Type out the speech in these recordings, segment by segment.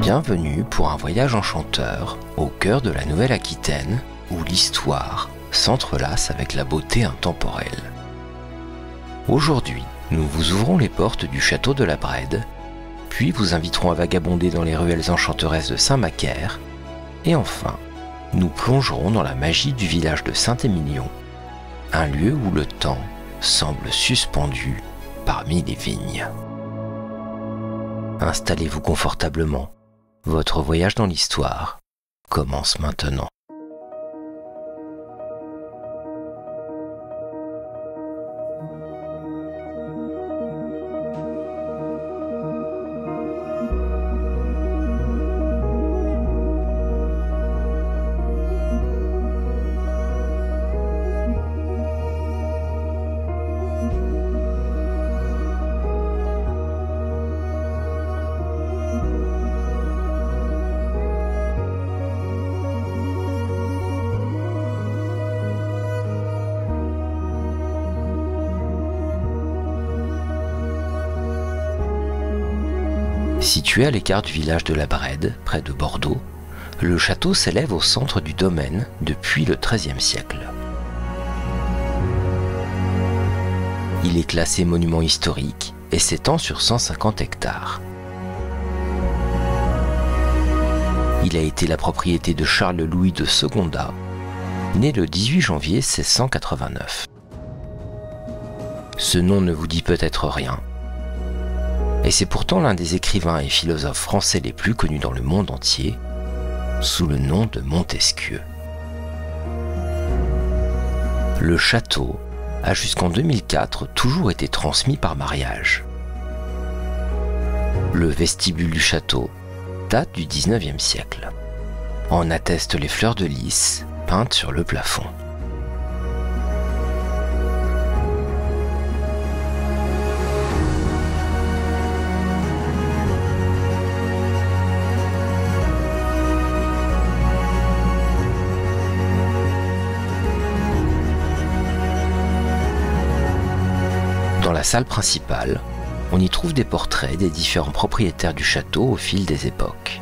Bienvenue pour un voyage enchanteur au cœur de la Nouvelle-Aquitaine où l'histoire s'entrelace avec la beauté intemporelle. Aujourd'hui, nous vous ouvrons les portes du château de la Brède, puis vous inviterons à vagabonder dans les ruelles enchanteresses de Saint-Macaire, et enfin, nous plongerons dans la magie du village de Saint-Émilion, un lieu où le temps semble suspendu parmi les vignes. Installez-vous confortablement. Votre voyage dans l'histoire commence maintenant. Situé à l'écart du village de la Brède, près de Bordeaux, le château s'élève au centre du domaine depuis le XIIIe siècle. Il est classé monument historique et s'étend sur 150 hectares. Il a été la propriété de Charles-Louis de Secondat, né le 18 janvier 1689. Ce nom ne vous dit peut-être rien, et c'est pourtant l'un des écrivains et philosophes français les plus connus dans le monde entier, sous le nom de Montesquieu. Le château a jusqu'en 2004 toujours été transmis par mariage. Le vestibule du château date du XIXe siècle. En attestent les fleurs de lys peintes sur le plafond. Dans la salle principale, on y trouve des portraits des différents propriétaires du château au fil des époques.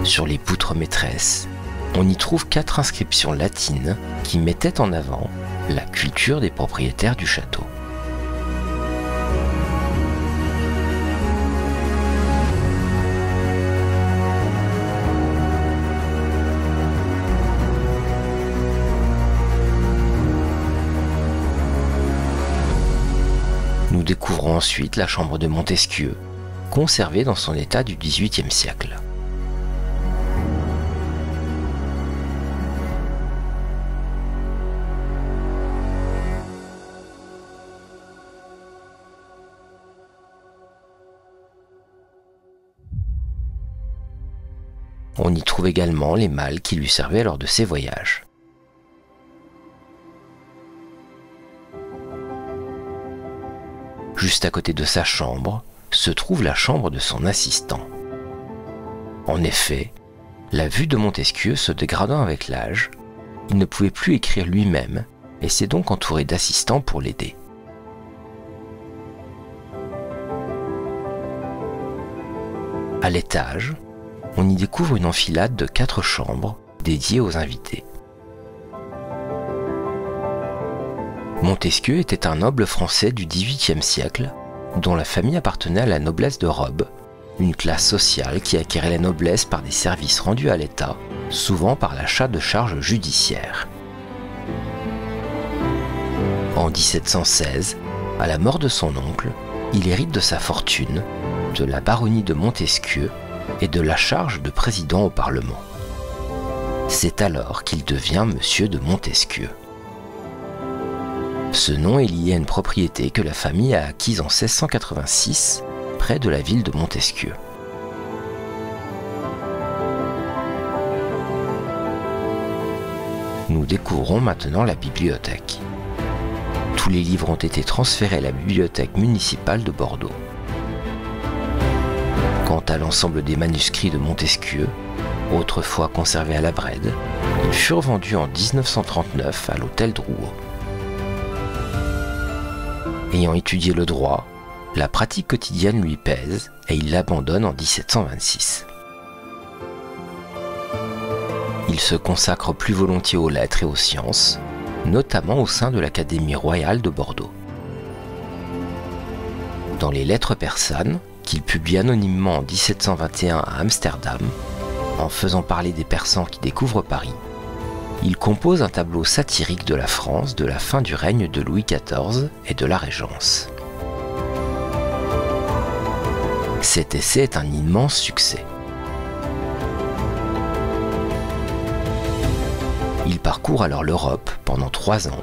Sur les poutres maîtresses, on y trouve 4 inscriptions latines qui mettaient en avant la culture des propriétaires du château. Nous découvrons ensuite la chambre de Montesquieu, conservée dans son état du XVIIIe siècle. On y trouve également les malles qui lui servaient lors de ses voyages. Juste à côté de sa chambre se trouve la chambre de son assistant. En effet, la vue de Montesquieu se dégradant avec l'âge, il ne pouvait plus écrire lui-même et s'est donc entouré d'assistants pour l'aider. À l'étage, on y découvre une enfilade de 4 chambres dédiées aux invités. Montesquieu était un noble français du XVIIIe siècle, dont la famille appartenait à la noblesse de robe, une classe sociale qui acquérait la noblesse par des services rendus à l'État, souvent par l'achat de charges judiciaires. En 1716, à la mort de son oncle, il hérite de sa fortune, de la baronnie de Montesquieu et de la charge de président au Parlement. C'est alors qu'il devient Monsieur de Montesquieu. Ce nom est lié à une propriété que la famille a acquise en 1686, près de la ville de Montesquieu. Nous découvrons maintenant la bibliothèque. Tous les livres ont été transférés à la bibliothèque municipale de Bordeaux. Quant à l'ensemble des manuscrits de Montesquieu, autrefois conservés à la Brède, ils furent vendus en 1939 à l'hôtel Drouot. Ayant étudié le droit, la pratique quotidienne lui pèse et il l'abandonne en 1726. Il se consacre plus volontiers aux lettres et aux sciences, notamment au sein de l'Académie royale de Bordeaux. Dans les Lettres persanes, qu'il publie anonymement en 1721 à Amsterdam, en faisant parler des Persans qui découvrent Paris, il compose un tableau satirique de la France de la fin du règne de Louis XIV et de la Régence. Cet essai est un immense succès. Il parcourt alors l'Europe pendant 3 ans,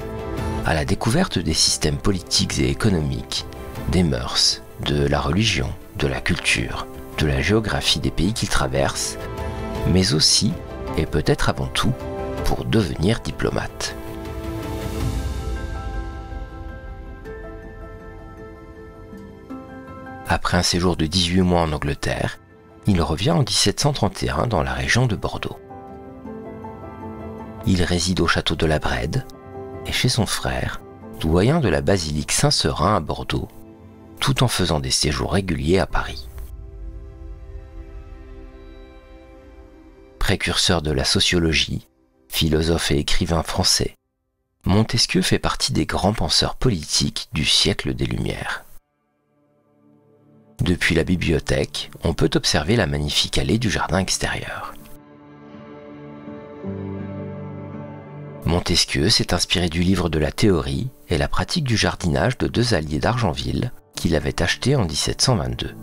à la découverte des systèmes politiques et économiques, des mœurs, de la religion, de la culture, de la géographie des pays qu'il traverse, mais aussi, et peut-être avant tout, pour devenir diplomate. Après un séjour de 18 mois en Angleterre, il revient en 1731 dans la région de Bordeaux. Il réside au château de la Brède et chez son frère, doyen de la basilique Saint-Seurin à Bordeaux, tout en faisant des séjours réguliers à Paris. Précurseur de la sociologie, philosophe et écrivain français, Montesquieu fait partie des grands penseurs politiques du siècle des Lumières. Depuis la bibliothèque, on peut observer la magnifique allée du jardin extérieur. Montesquieu s'est inspiré du livre de la théorie et la pratique du jardinage de 2 alliés d'Argenville qu'il avait acheté en 1722.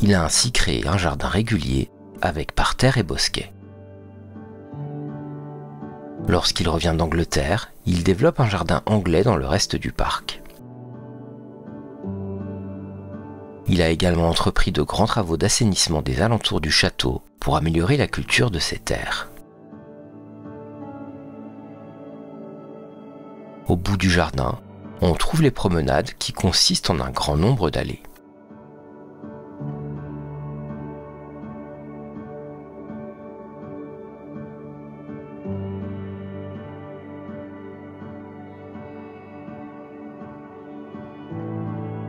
Il a ainsi créé un jardin régulier avec parterre et bosquet. Lorsqu'il revient d'Angleterre, il développe un jardin anglais dans le reste du parc. Il a également entrepris de grands travaux d'assainissement des alentours du château pour améliorer la culture de ses terres. Au bout du jardin, on trouve les promenades qui consistent en un grand nombre d'allées.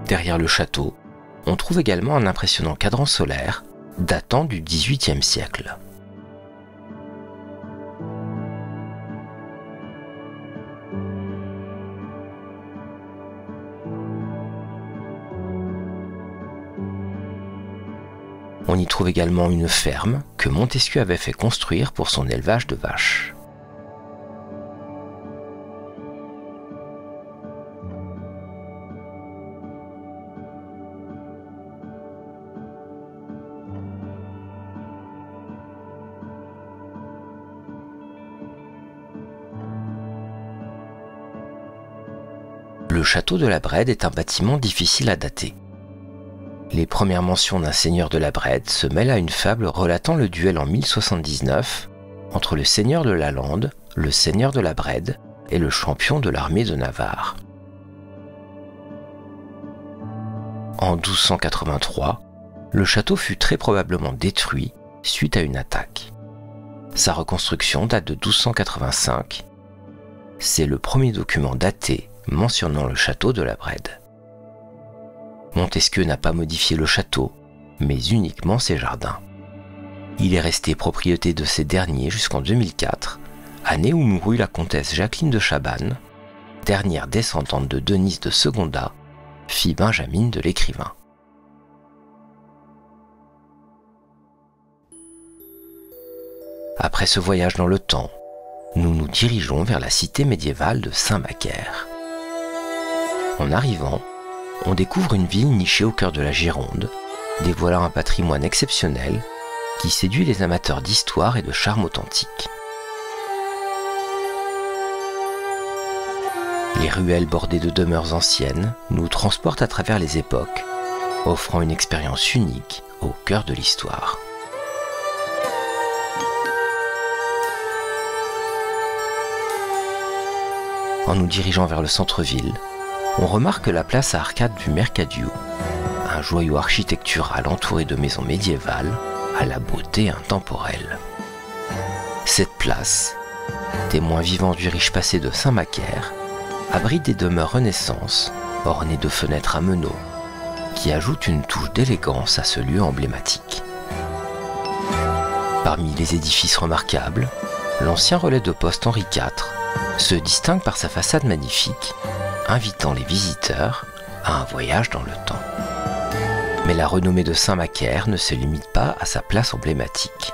Derrière le château, on trouve également un impressionnant cadran solaire datant du XVIIIe siècle. On y trouve également une ferme que Montesquieu avait fait construire pour son élevage de vaches. Le château de la Brède est un bâtiment difficile à dater. Les premières mentions d'un seigneur de la Brède se mêlent à une fable relatant le duel en 1079 entre le seigneur de la Lande, le seigneur de la Brède et le champion de l'armée de Navarre. En 1283, le château fut très probablement détruit suite à une attaque. Sa reconstruction date de 1285. C'est le premier document daté mentionnant le château de la Brède. Montesquieu n'a pas modifié le château, mais uniquement ses jardins. Il est resté propriété de ces derniers jusqu'en 2004, année où mourut la comtesse Jacqueline de Chabannes, dernière descendante de Denise de Secondat, fille benjamine de l'écrivain. Après ce voyage dans le temps, nous nous dirigeons vers la cité médiévale de Saint-Macaire. En arrivant, on découvre une ville nichée au cœur de la Gironde, dévoilant un patrimoine exceptionnel qui séduit les amateurs d'histoire et de charme authentique. Les ruelles bordées de demeures anciennes nous transportent à travers les époques, offrant une expérience unique au cœur de l'histoire. En nous dirigeant vers le centre-ville, on remarque la place à arcades du Mercadiou, un joyau architectural entouré de maisons médiévales à la beauté intemporelle. Cette place témoin vivant du riche passé de Saint-Macaire, abrite des demeures Renaissance ornées de fenêtres à meneaux qui ajoutent une touche d'élégance à ce lieu emblématique. Parmi les édifices remarquables, l'ancien relais de poste Henri IV se distingue par sa façade magnifique, invitant les visiteurs à un voyage dans le temps. Mais la renommée de Saint-Macaire ne se limite pas à sa place emblématique.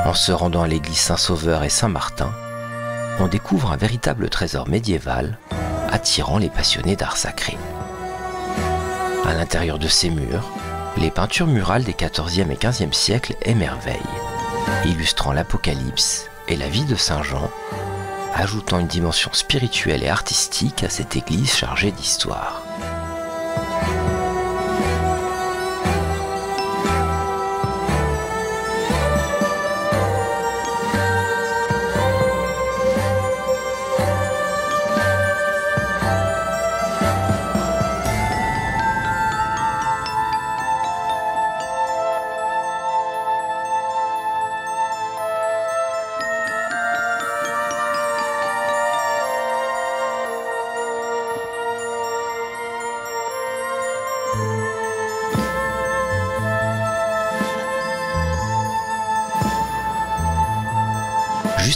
En se rendant à l'église Saint-Sauveur et Saint-Martin, on découvre un véritable trésor médiéval attirant les passionnés d'art sacré. À l'intérieur de ces murs, les peintures murales des XIVe et XVe siècles émerveillent, illustrant l'Apocalypse et la vie de Saint Jean, ajoutant une dimension spirituelle et artistique à cette église chargée d'histoire.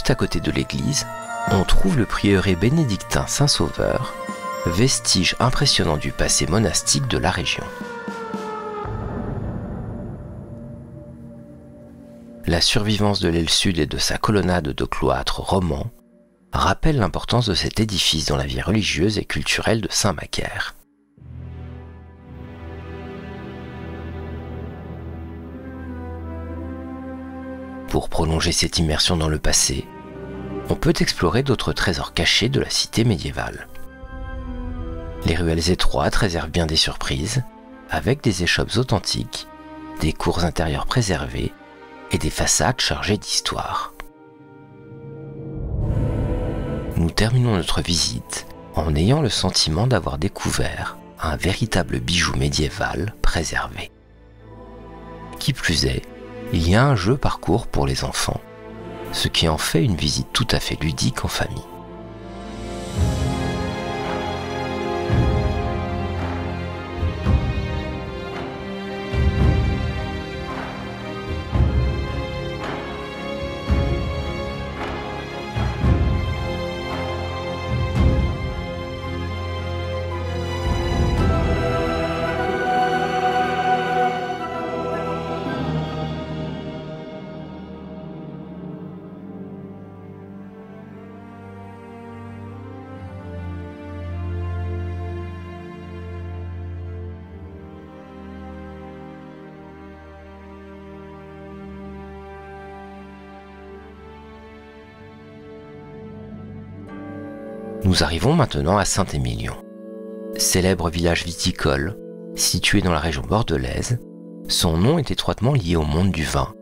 Juste à côté de l'église, on trouve le prieuré bénédictin Saint-Sauveur, vestige impressionnant du passé monastique de la région. La survivance de l'aile sud et de sa colonnade de cloître roman rappelle l'importance de cet édifice dans la vie religieuse et culturelle de Saint-Macaire. Pour prolonger cette immersion dans le passé, on peut explorer d'autres trésors cachés de la cité médiévale. Les ruelles étroites réservent bien des surprises, avec des échoppes authentiques, des cours intérieures préservées et des façades chargées d'histoire. Nous terminons notre visite en ayant le sentiment d'avoir découvert un véritable bijou médiéval préservé. Qui plus est, il y a un jeu parcours pour les enfants, ce qui en fait une visite tout à fait ludique en famille. Nous arrivons maintenant à Saint-Émilion. Célèbre village viticole, situé dans la région bordelaise, son nom est étroitement lié au monde du vin,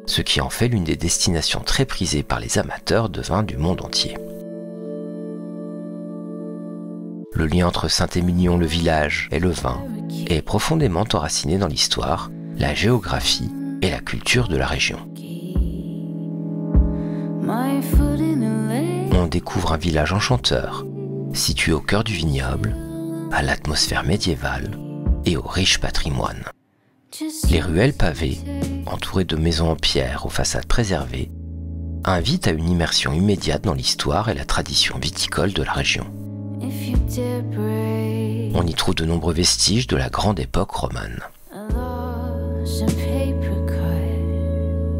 ce qui en fait l'une des destinations très prisées par les amateurs de vin du monde entier. Le lien entre Saint-Émilion, le village, et le vin est profondément enraciné dans l'histoire, la géographie et la culture de la région. On découvre un village enchanteur, situé au cœur du vignoble, à l'atmosphère médiévale et au riche patrimoine. Les ruelles pavées, entourées de maisons en pierre aux façades préservées, invitent à une immersion immédiate dans l'histoire et la tradition viticole de la région. On y trouve de nombreux vestiges de la grande époque romane.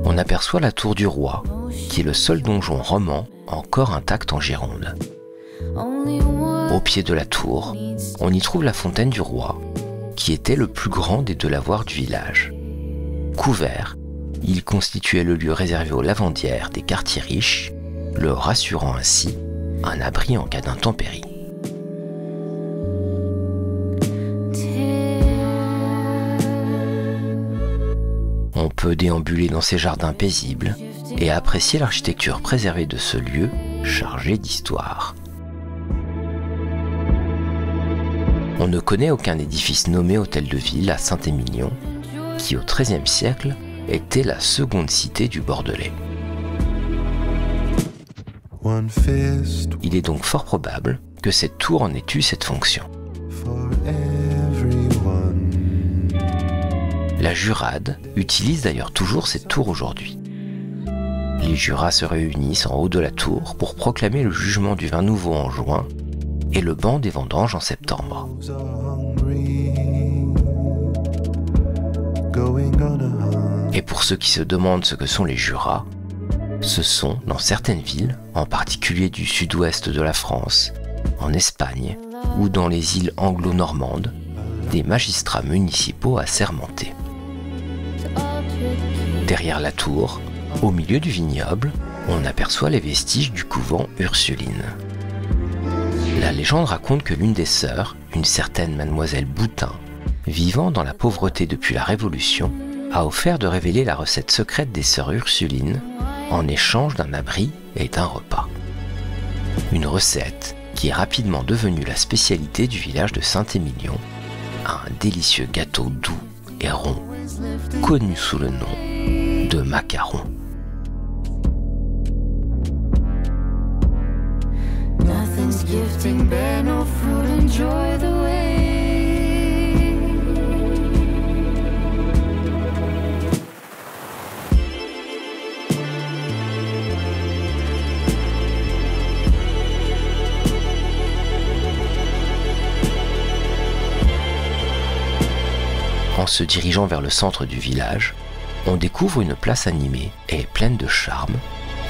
On aperçoit la tour du roi, qui est le seul donjon roman encore intact en Gironde. Au pied de la tour, on y trouve la fontaine du roi, qui était le plus grand des deux lavoirs du village. Couvert, il constituait le lieu réservé aux lavandières des quartiers riches, leur assurant ainsi un abri en cas d'intempéries. peut déambuler dans ces jardins paisibles et apprécier l'architecture préservée de ce lieu chargé d'histoire. On ne connaît aucun édifice nommé Hôtel de Ville à Saint-Émilion, qui au XIIIe siècle était la seconde cité du Bordelais. Il est donc fort probable que cette tour en ait eu cette fonction. La Jurade utilise d'ailleurs toujours cette tour aujourd'hui. Les jurats se réunissent en haut de la tour pour proclamer le jugement du vin nouveau en juin et le ban des vendanges en septembre. Et pour ceux qui se demandent ce que sont les jurats, ce sont, dans certaines villes, en particulier du sud-ouest de la France, en Espagne ou dans les îles anglo-normandes, des magistrats municipaux assermentés. Derrière la tour, au milieu du vignoble, on aperçoit les vestiges du couvent Ursuline. La légende raconte que l'une des sœurs, une certaine mademoiselle Boutin, vivant dans la pauvreté depuis la Révolution, a offert de révéler la recette secrète des sœurs Ursulines en échange d'un abri et d'un repas. Une recette qui est rapidement devenue la spécialité du village de Saint-Émilion, un délicieux gâteau doux et rond, connu sous le nom de macaron. Nothing's gifting, bear no fruit, enjoy the way. En se dirigeant vers le centre du village, on découvre une place animée et pleine de charme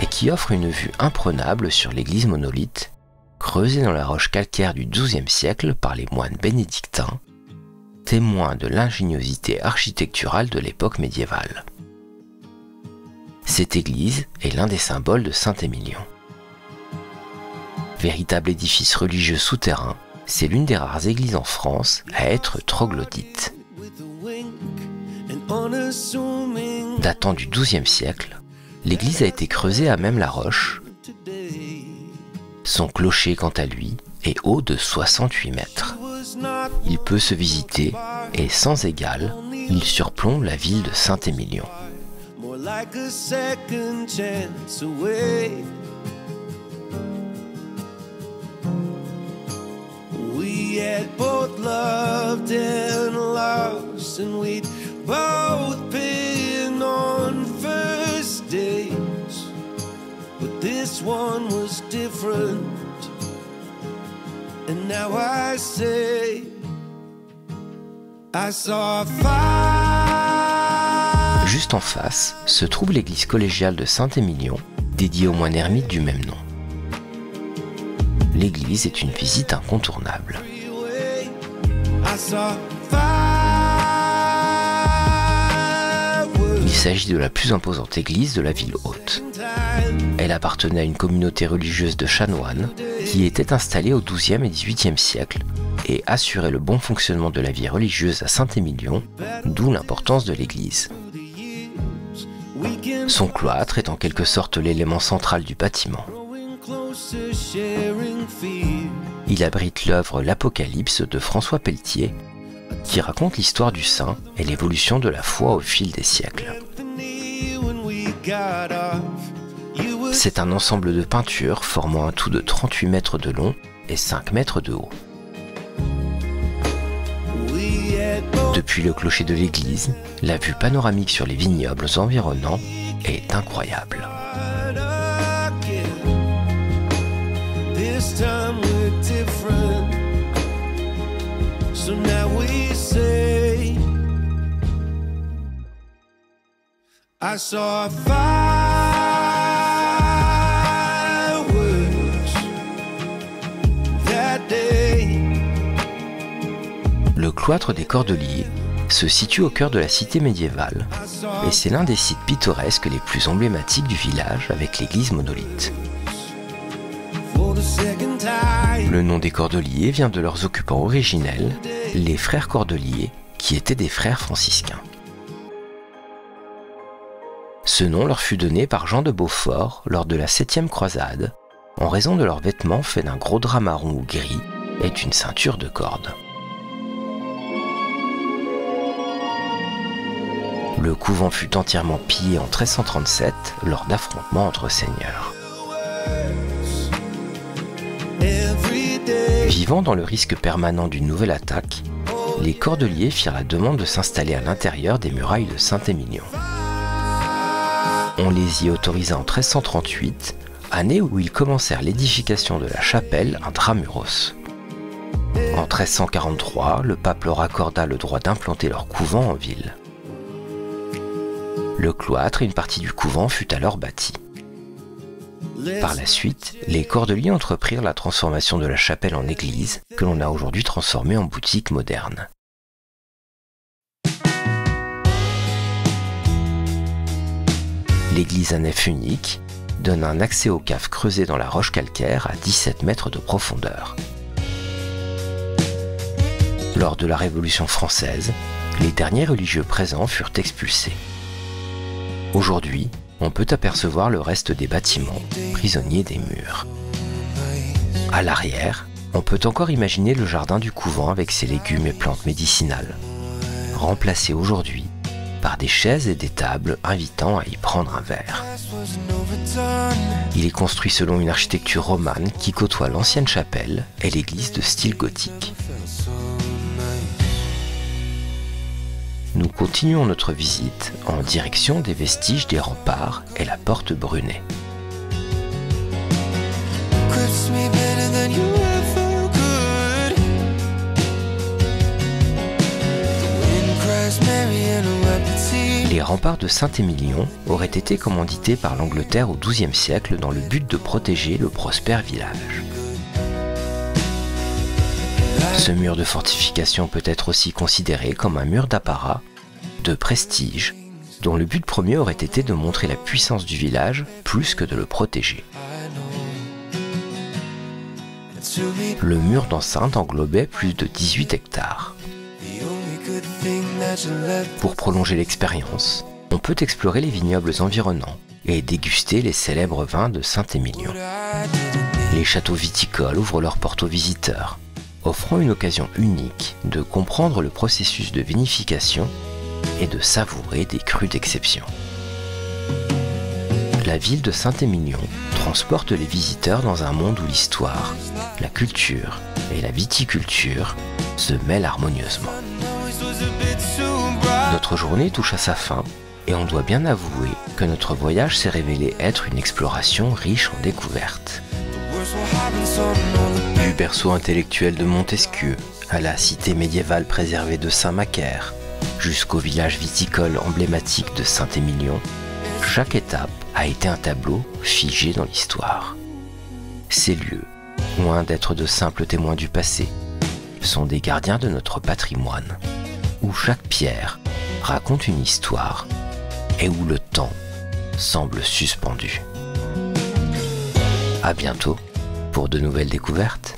et qui offre une vue imprenable sur l'église monolithe creusée dans la roche calcaire du XIIe siècle par les moines bénédictins, témoins de l'ingéniosité architecturale de l'époque médiévale. Cette église est l'un des symboles de Saint-Émilion. Véritable édifice religieux souterrain, c'est l'une des rares églises en France à être troglodyte. Datant du XIIe siècle, l'église a été creusée à même la roche. Son clocher, quant à lui, est haut de 68 mètres. Il peut se visiter et, sans égal, il surplombe la ville de Saint-Émilion. Both been on first dates, but this one was different. And now I say, I saw a fire. Juste en face se trouve l'église collégiale de Saint-Émilion, dédiée au moine ermite du même nom. L'église est une visite incontournable. I saw fire. Il s'agit de la plus imposante église de la ville haute. Elle appartenait à une communauté religieuse de chanoines qui était installée au XIIe et XVIIIe siècle et assurait le bon fonctionnement de la vie religieuse à Saint-Émilion, d'où l'importance de l'église. Son cloître est en quelque sorte l'élément central du bâtiment. Il abrite l'œuvre L'Apocalypse de François Pelletier, qui raconte l'histoire du saint et l'évolution de la foi au fil des siècles. C'est un ensemble de peintures formant un tout de 38 mètres de long et 5 mètres de haut. Depuis le clocher de l'église, la vue panoramique sur les vignobles environnants est incroyable. So now we say, I saw fireworks that day. Le cloître des Cordeliers se situe au cœur de la cité médiévale et c'est l'un des sites pittoresques les plus emblématiques du village avec l'église monolithe. Le nom des Cordeliers vient de leurs occupants originels, les frères Cordeliers, qui étaient des frères franciscains. Ce nom leur fut donné par Jean de Beaufort lors de la 7e croisade, en raison de leurs vêtements faits d'un gros drap marron ou gris et d'une ceinture de cordes. Le couvent fut entièrement pillé en 1337 lors d'affrontements entre seigneurs. Vivant dans le risque permanent d'une nouvelle attaque, les Cordeliers firent la demande de s'installer à l'intérieur des murailles de Saint-Émilion. On les y autorisa en 1338, année où ils commencèrent l'édification de la chapelle Intramuros. En 1343, le pape leur accorda le droit d'implanter leur couvent en ville. Le cloître et une partie du couvent fut alors bâti. Par la suite, les Cordeliers entreprirent la transformation de la chapelle en église, que l'on a aujourd'hui transformée en boutique moderne. L'église à nef unique donne un accès aux caves creusées dans la roche calcaire à 17 mètres de profondeur. Lors de la Révolution française, les derniers religieux présents furent expulsés. Aujourd'hui, on peut apercevoir le reste des bâtiments, prisonniers des murs. À l'arrière, on peut encore imaginer le jardin du couvent avec ses légumes et plantes médicinales, remplacé aujourd'hui par des chaises et des tables invitant à y prendre un verre. Il est construit selon une architecture romane qui côtoie l'ancienne chapelle et l'église de style gothique. Nous continuons notre visite en direction des vestiges des remparts et la porte Brunet. Les remparts de Saint-Émilion auraient été commandités par l'Angleterre au XIIe siècle dans le but de protéger le prospère village. Ce mur de fortification peut être aussi considéré comme un mur d'apparat, de prestige, dont le but premier aurait été de montrer la puissance du village plus que de le protéger. Le mur d'enceinte englobait plus de 18 hectares. Pour prolonger l'expérience, on peut explorer les vignobles environnants et déguster les célèbres vins de Saint-Émilion. Les châteaux viticoles ouvrent leurs portes aux visiteurs, offrant une occasion unique de comprendre le processus de vinification et de savourer des crus d'exception. La ville de Saint-Émilion transporte les visiteurs dans un monde où l'histoire, la culture et la viticulture se mêlent harmonieusement. Notre journée touche à sa fin et on doit bien avouer que notre voyage s'est révélé être une exploration riche en découvertes. Du berceau intellectuel de Montesquieu à la cité médiévale préservée de Saint-Macaire, jusqu'au village viticole emblématique de Saint-Émilion, chaque étape a été un tableau figé dans l'histoire. Ces lieux, loin d'être de simples témoins du passé, sont des gardiens de notre patrimoine, où chaque pierre raconte une histoire et où le temps semble suspendu. À bientôt pour de nouvelles découvertes.